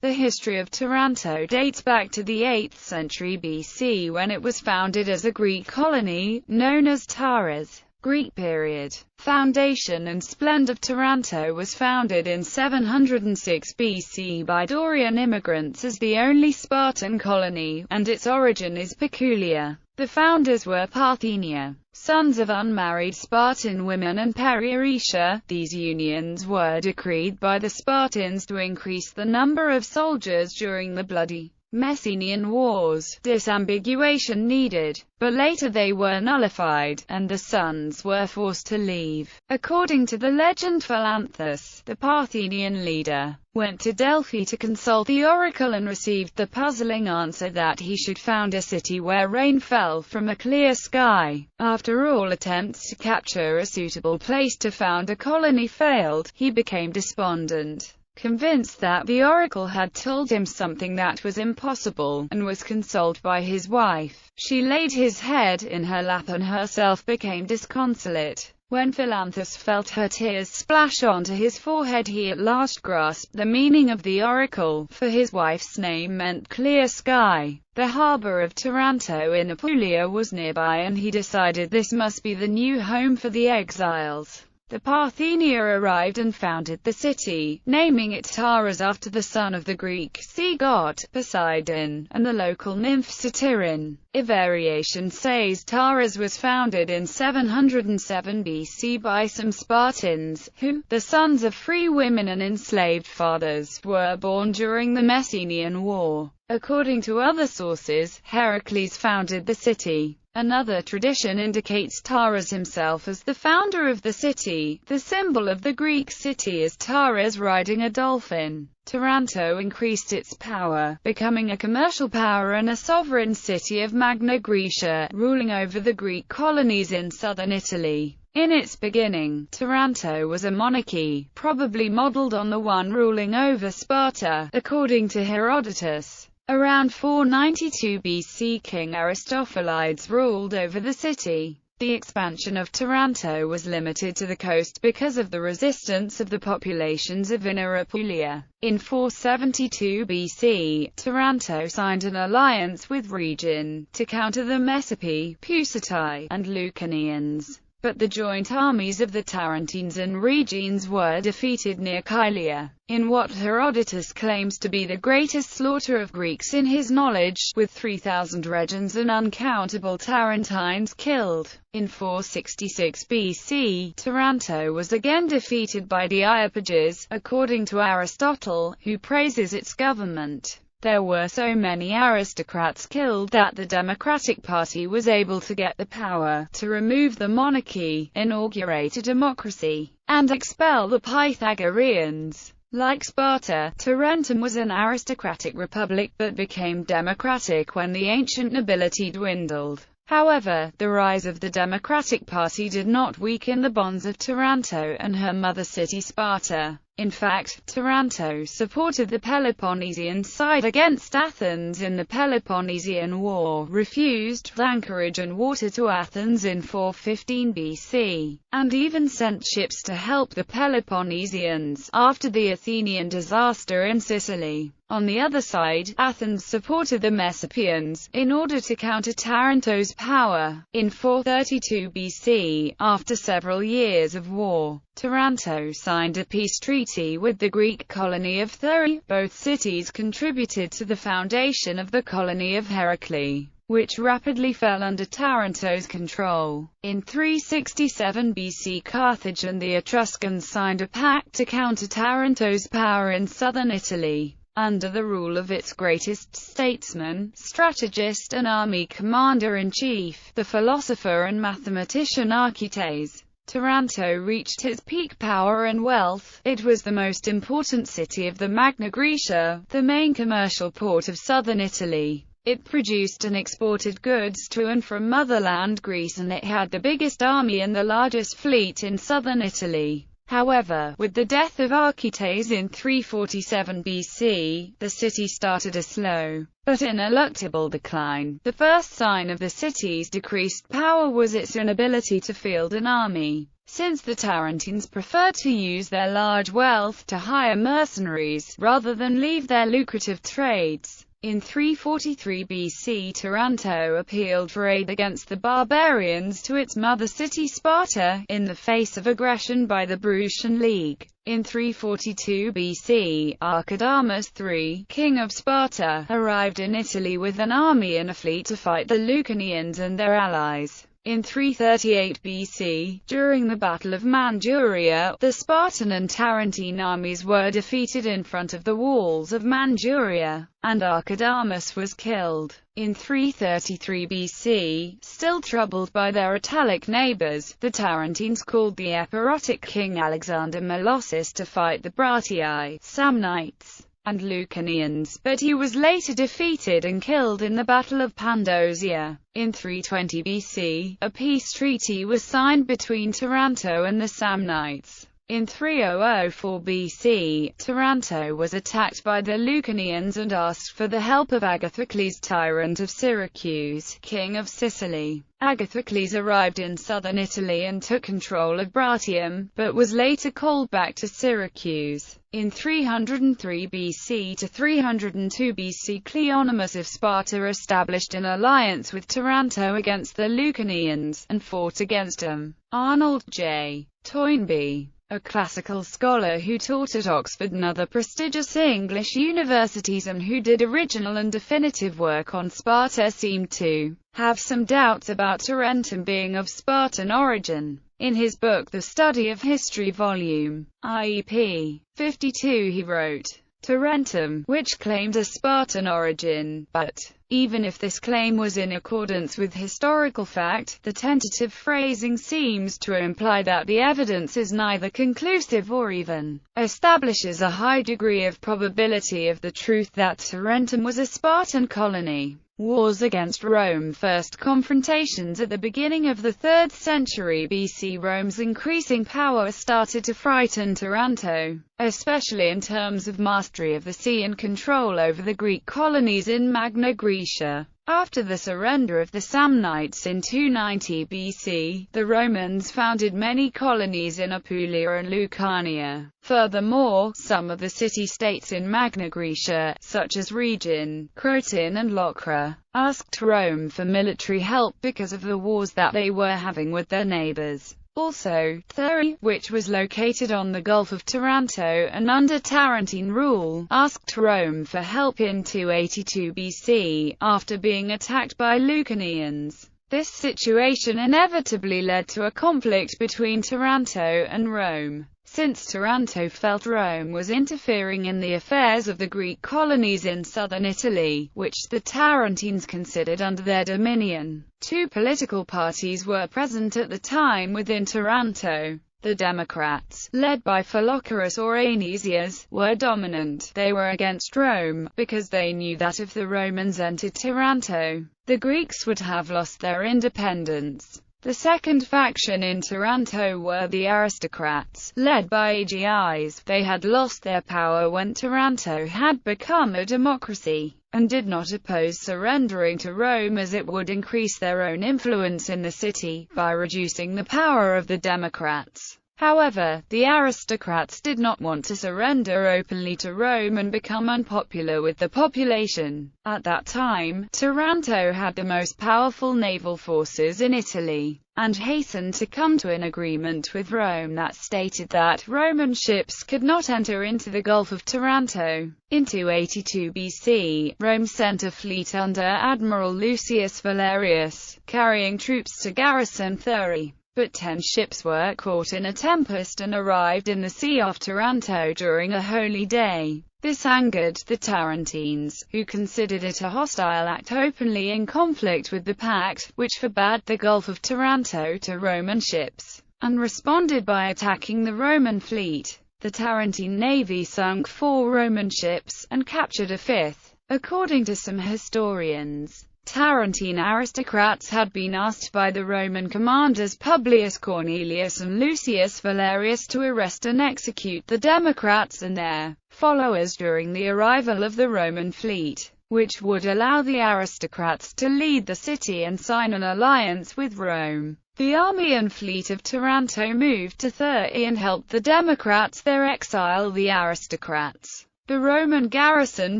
The history of Taranto dates back to the 8th century BC when it was founded as a Greek colony, known as Taras. Greek period. Foundation and splendor of Taranto was founded in 706 BC by Dorian immigrants as the only Spartan colony, and its origin is peculiar. The founders were Parthenia, sons of unmarried Spartan women, and Perieretia. These unions were decreed by the Spartans to increase the number of soldiers during the bloody Messenian Wars. Disambiguation needed, but later they were nullified, and the sons were forced to leave. According to the legend, Philanthus, the Parthenian leader, went to Delphi to consult the oracle and received the puzzling answer that he should found a city where rain fell from a clear sky. After all attempts to capture a suitable place to found a colony failed, he became despondent, convinced that the oracle had told him something that was impossible, and was consoled by his wife. She laid his head in her lap and herself became disconsolate. When Philanthus felt her tears splash onto his forehead, he at last grasped the meaning of the oracle, for his wife's name meant clear sky. The harbor of Taranto in Apulia was nearby, and he decided this must be the new home for the exiles. The Parthenia arrived and founded the city, naming it Taras after the son of the Greek sea god, Poseidon, and the local nymph Satyrin. A variation says Taras was founded in 707 BC by some Spartans, who, the sons of free women and enslaved fathers, were born during the Messenian War. According to other sources, Heracles founded the city. Another tradition indicates Taras himself as the founder of the city. The symbol of the Greek city is Taras riding a dolphin. Taranto increased its power, becoming a commercial power and a sovereign city of Magna Graecia, ruling over the Greek colonies in southern Italy. In its beginning, Taranto was a monarchy, probably modeled on the one ruling over Sparta, according to Herodotus. Around 492 BC, King Aristophiles ruled over the city. The expansion of Taranto was limited to the coast because of the resistance of the populations of Inner Apulia. In 472 BC, Taranto signed an alliance with Rhegion to counter the Messapi, Pusitae, and Lucanians. But the joint armies of the Tarentines and Rhegians were defeated near Kylia, in what Herodotus claims to be the greatest slaughter of Greeks in his knowledge, with 3,000 Rhegians and uncountable Tarentines killed. In 466 BC, Taranto was again defeated by the Iapyges, according to Aristotle, who praises its government. There were so many aristocrats killed that the Democratic Party was able to get the power to remove the monarchy, inaugurate a democracy, and expel the Pythagoreans. Like Sparta, Tarentum was an aristocratic republic but became democratic when the ancient nobility dwindled. However, the rise of the Democratic Party did not weaken the bonds of Taranto and her mother city Sparta. In fact, Taranto supported the Peloponnesian side against Athens in the Peloponnesian War, refused anchorage and water to Athens in 415 BC, and even sent ships to help the Peloponnesians after the Athenian disaster in Sicily. On the other side, Athens supported the Messapians, in order to counter Taranto's power. In 432 BC, after several years of war, Taranto signed a peace treaty with the Greek colony of Thurii. Both cities contributed to the foundation of the colony of Heracles, which rapidly fell under Taranto's control. In 367 BC, Carthage and the Etruscans signed a pact to counter Taranto's power in southern Italy. Under the rule of its greatest statesman, strategist and army commander-in-chief, the philosopher and mathematician Archites, Taranto reached its peak power and wealth. It was the most important city of the Magna Graecia, the main commercial port of southern Italy. It produced and exported goods to and from motherland Greece, and it had the biggest army and the largest fleet in southern Italy. However, with the death of Archites in 347 BC, the city started a slow, but ineluctable decline. The first sign of the city's decreased power was its inability to field an army. since the Tarentines preferred to use their large wealth to hire mercenaries, rather than leave their lucrative trades. In 343 BC, Taranto appealed for aid against the barbarians to its mother city Sparta, in the face of aggression by the Brutian League. In 342 BC, Archidamus III, king of Sparta, arrived in Italy with an army and a fleet to fight the Lucanians and their allies. In 338 BC, during the Battle of Manduria, the Spartan and Tarentine armies were defeated in front of the walls of Manduria, and Archidamus was killed. In 333 BC, still troubled by their Italic neighbors, the Tarentines called the Epirotic king Alexander Molossus to fight the Bratii, Samnites, and Lucanians, but he was later defeated and killed in the Battle of Pandosia. In 320 BC, a peace treaty was signed between Taranto and the Samnites. In 3004 BC, Taranto was attacked by the Lucanians and asked for the help of Agathocles, tyrant of Syracuse, king of Sicily. Agathocles arrived in southern Italy and took control of Bratium, but was later called back to Syracuse. In 303 BC to 302 BC, Cleonymus of Sparta established an alliance with Taranto against the Lucanians, and fought against them. Arnold J. Toynbee, a classical scholar who taught at Oxford and other prestigious English universities and who did original and definitive work on Sparta, seemed to have some doubts about Tarentum being of Spartan origin. In his book The Study of History Volume IEP 52 he wrote, Tarentum, which claimed a Spartan origin, but, even if this claim was in accordance with historical fact, the tentative phrasing seems to imply that the evidence is neither conclusive or even establishes a high degree of probability of the truth that Tarentum was a Spartan colony. Wars against Rome. First confrontations at the beginning of the 3rd century BC. Rome's increasing power started to frighten Taranto, especially in terms of mastery of the sea and control over the Greek colonies in Magna Graecia. After the surrender of the Samnites in 290 BC, the Romans founded many colonies in Apulia and Lucania. Furthermore, some of the city-states in Magna Graecia, such as Rhegium, Croton and Locra, asked Rome for military help because of the wars that they were having with their neighbors. Also, Thurii, which was located on the Gulf of Taranto and under Tarentine rule, asked Rome for help in 282 BC, after being attacked by Lucanians. This situation inevitably led to a conflict between Taranto and Rome, since Taranto felt Rome was interfering in the affairs of the Greek colonies in southern Italy, which the Tarentines considered under their dominion. Two political parties were present at the time within Taranto. The Democrats, led by Philochorus or Anesius, were dominant. They were against Rome, because they knew that if the Romans entered Taranto, the Greeks would have lost their independence. The second faction in Taranto were the aristocrats, led by Aegiais. They had lost their power when Taranto had become a democracy, and did not oppose surrendering to Rome as it would increase their own influence in the city, by reducing the power of the Democrats. However, the aristocrats did not want to surrender openly to Rome and become unpopular with the population. At that time, Taranto had the most powerful naval forces in Italy, and hastened to come to an agreement with Rome that stated that Roman ships could not enter into the Gulf of Taranto. In 282 BC, Rome sent a fleet under Admiral Lucius Valerius, carrying troops to garrison Thurii. But 10 ships were caught in a tempest and arrived in the sea off Taranto during a holy day. This angered the Tarentines, who considered it a hostile act openly in conflict with the pact, which forbade the Gulf of Taranto to Roman ships, and responded by attacking the Roman fleet. The Tarentine navy sunk 4 Roman ships, and captured a 5th. According to some historians, Tarentine aristocrats had been asked by the Roman commanders Publius Cornelius and Lucius Valerius to arrest and execute the Democrats and their followers during the arrival of the Roman fleet, which would allow the aristocrats to lead the city and sign an alliance with Rome. The army and fleet of Taranto moved to Thirty and helped the Democrats there exile the aristocrats. The Roman garrison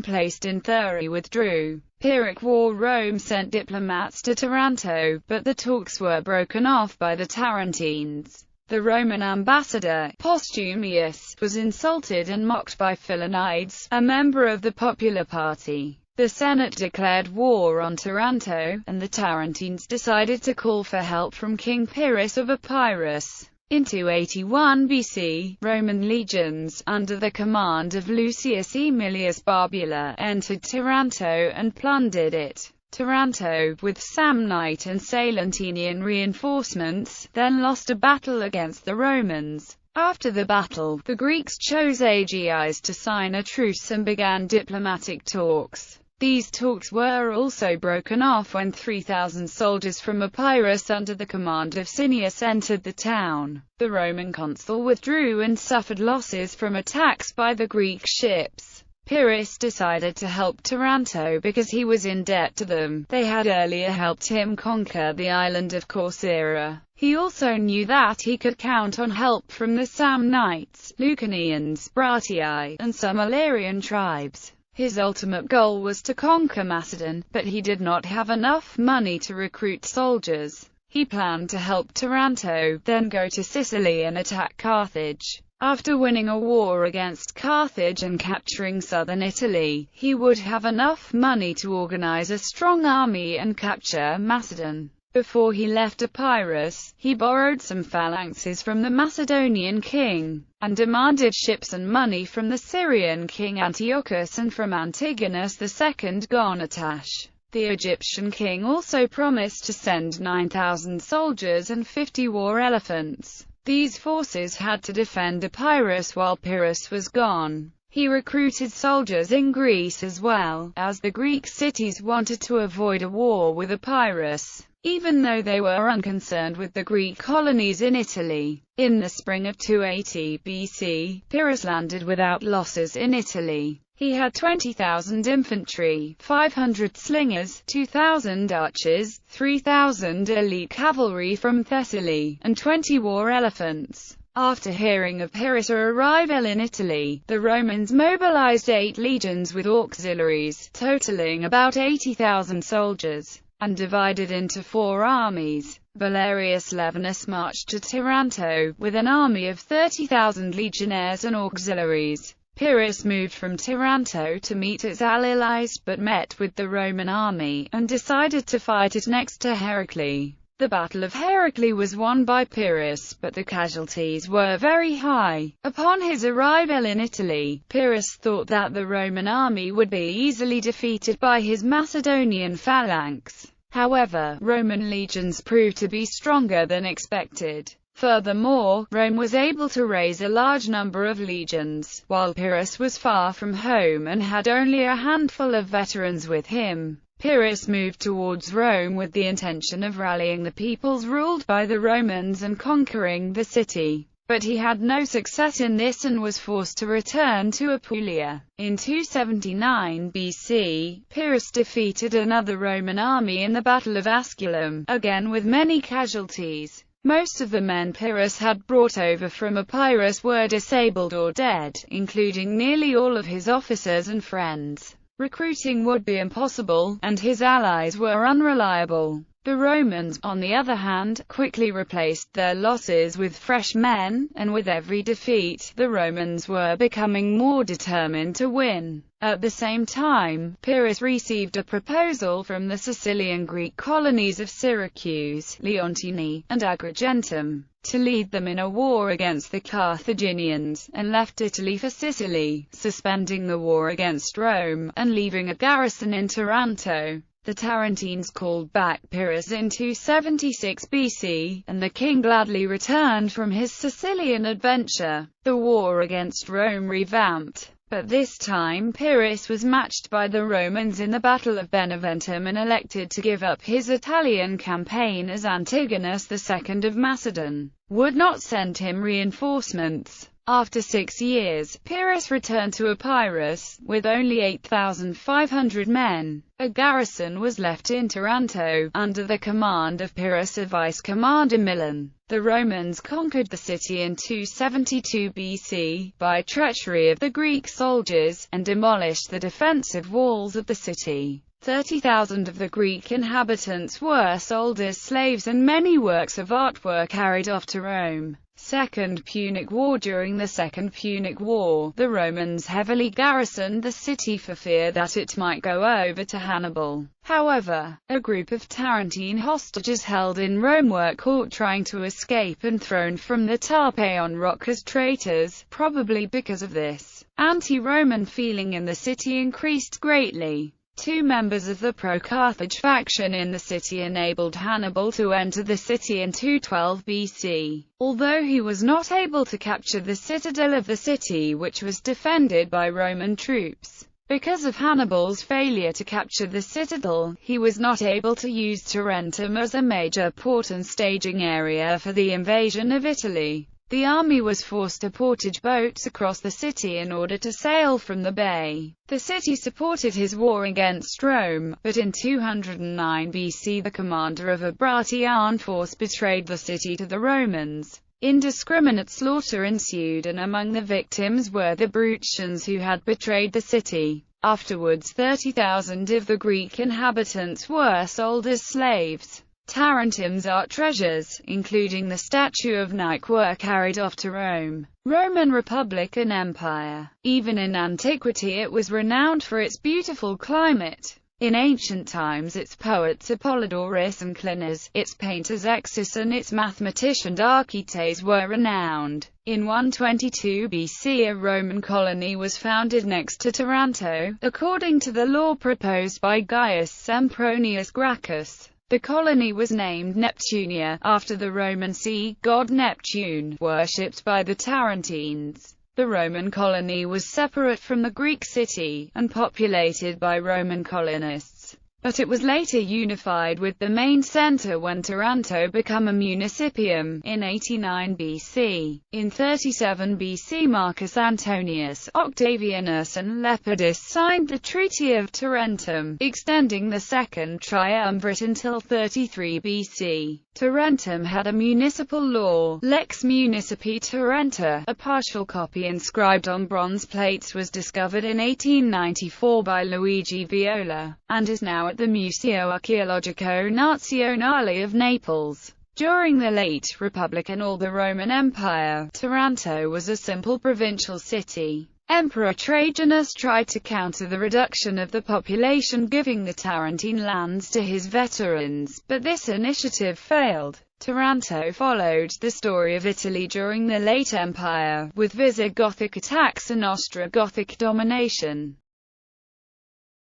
placed in Thirty withdrew. Pyrrhic War. Rome sent diplomats to Taranto, but the talks were broken off by the Tarentines. The Roman ambassador, Postumius, was insulted and mocked by Philonides, a member of the Popular Party. The Senate declared war on Taranto, and the Tarentines decided to call for help from King Pyrrhus of Epirus. In 281 BC, Roman legions, under the command of Lucius Aemilius Barbula, entered Taranto and plundered it. Taranto, with Samnite and Salentinian reinforcements, then lost a battle against the Romans. After the battle, the Greeks chose Aegias to sign a truce and began diplomatic talks. These talks were also broken off when 3,000 soldiers from Epirus under the command of Cineas entered the town. The Roman consul withdrew and suffered losses from attacks by the Greek ships. Pyrrhus decided to help Taranto because he was in debt to them. They had earlier helped him conquer the island of Corcyra. He also knew that he could count on help from the Samnites, Lucanians, Bratii, and some Illyrian tribes. His ultimate goal was to conquer Macedon, but he did not have enough money to recruit soldiers. He planned to help Taranto, then go to Sicily and attack Carthage. After winning a war against Carthage and capturing southern Italy, he would have enough money to organize a strong army and capture Macedon. Before he left Epirus, he borrowed some phalanxes from the Macedonian king, and demanded ships and money from the Syrian king Antiochus and from Antigonus II Gonatash. The Egyptian king also promised to send 9,000 soldiers and 50 war elephants. These forces had to defend Epirus while Pyrrhus was gone. He recruited soldiers in Greece as well, as the Greek cities wanted to avoid a war with Epirus, even though they were unconcerned with the Greek colonies in Italy. In the spring of 280 BC, Pyrrhus landed without losses in Italy. He had 20,000 infantry, 500 slingers, 2,000 archers, 3,000 elite cavalry from Thessaly, and 20 war elephants. After hearing of Pyrrhus' arrival in Italy, the Romans mobilized 8 legions with auxiliaries, totaling about 80,000 soldiers, and divided into 4 armies. Valerius Levinus marched to Taranto, with an army of 30,000 legionnaires and auxiliaries. Pyrrhus moved from Taranto to meet its allies, but met with the Roman army, and decided to fight it next to Heraclea. The Battle of Heraclea was won by Pyrrhus, but the casualties were very high. Upon his arrival in Italy, Pyrrhus thought that the Roman army would be easily defeated by his Macedonian phalanx. However, Roman legions proved to be stronger than expected. Furthermore, Rome was able to raise a large number of legions, while Pyrrhus was far from home and had only a handful of veterans with him. Pyrrhus moved towards Rome with the intention of rallying the peoples ruled by the Romans and conquering the city. But he had no success in this and was forced to return to Apulia. In 279 BC, Pyrrhus defeated another Roman army in the Battle of Asculum, again with many casualties. Most of the men Pyrrhus had brought over from Epirus were disabled or dead, including nearly all of his officers and friends. Recruiting would be impossible, and his allies were unreliable. The Romans, on the other hand, quickly replaced their losses with fresh men, and with every defeat, the Romans were becoming more determined to win. At the same time, Pyrrhus received a proposal from the Sicilian Greek colonies of Syracuse, Leontini, and Agrigentum, to lead them in a war against the Carthaginians, and left Italy for Sicily, suspending the war against Rome, and leaving a garrison in Taranto. The Tarentines called back Pyrrhus in 276 BC, and the king gladly returned from his Sicilian adventure. The war against Rome revamped, but this time Pyrrhus was matched by the Romans in the Battle of Beneventum and elected to give up his Italian campaign as Antigonus II of Macedon would not send him reinforcements. After 6 years, Pyrrhus returned to Epirus, with only 8,500 men. A garrison was left in Taranto, under the command of Pyrrhus, a vice-commander Milan. The Romans conquered the city in 272 BC, by treachery of the Greek soldiers, and demolished the defensive walls of the city. 30,000 of the Greek inhabitants were sold as slaves, and many works of art were carried off to Rome. Second Punic War. During the Second Punic War, the Romans heavily garrisoned the city for fear that it might go over to Hannibal. However, a group of Tarentine hostages held in Rome were caught trying to escape and thrown from the Tarpeian Rock as traitors. Probably because of this, anti-Roman feeling in the city increased greatly. Two members of the pro-Carthage faction in the city enabled Hannibal to enter the city in 212 BC. Although he was not able to capture the citadel of the city, which was defended by Roman troops. Because of Hannibal's failure to capture the citadel, he was not able to use Tarentum as a major port and staging area for the invasion of Italy. The army was forced to portage boats across the city in order to sail from the bay. The city supported his war against Rome, but in 209 BC the commander of a Bratian force betrayed the city to the Romans. Indiscriminate slaughter ensued, and among the victims were the Bruttians who had betrayed the city. Afterwards 30,000 of the Greek inhabitants were sold as slaves. Tarentum's art treasures, including the statue of Nike, were carried off to Rome. Roman Republic and Empire. Even in antiquity it was renowned for its beautiful climate. In ancient times its poets Apollodorus and Cleinias, its painters Exus and its mathematician Archites were renowned. In 122 BC a Roman colony was founded next to Taranto, according to the law proposed by Gaius Sempronius Gracchus. The colony was named Neptunia, after the Roman sea god Neptune, worshipped by the Tarentines. The Roman colony was separate from the Greek city, and populated by Roman colonists. But it was later unified with the main center when Taranto became a municipium, in 89 BC. In 37 BC Marcus Antonius, Octavianus and Lepidus signed the Treaty of Tarentum, extending the Second Triumvirate until 33 BC. Tarentum had a municipal law, Lex Municipi Tarenta. A partial copy inscribed on bronze plates was discovered in 1894 by Luigi Viola, and is now at the Museo Archeologico Nazionale of Naples. During the late Republic and all the Roman Empire, Taranto was a simple provincial city. Emperor Trajanus tried to counter the reduction of the population, giving the Tarentine lands to his veterans, but this initiative failed. Taranto followed the story of Italy during the late Empire, with Visigothic attacks and Ostrogothic domination.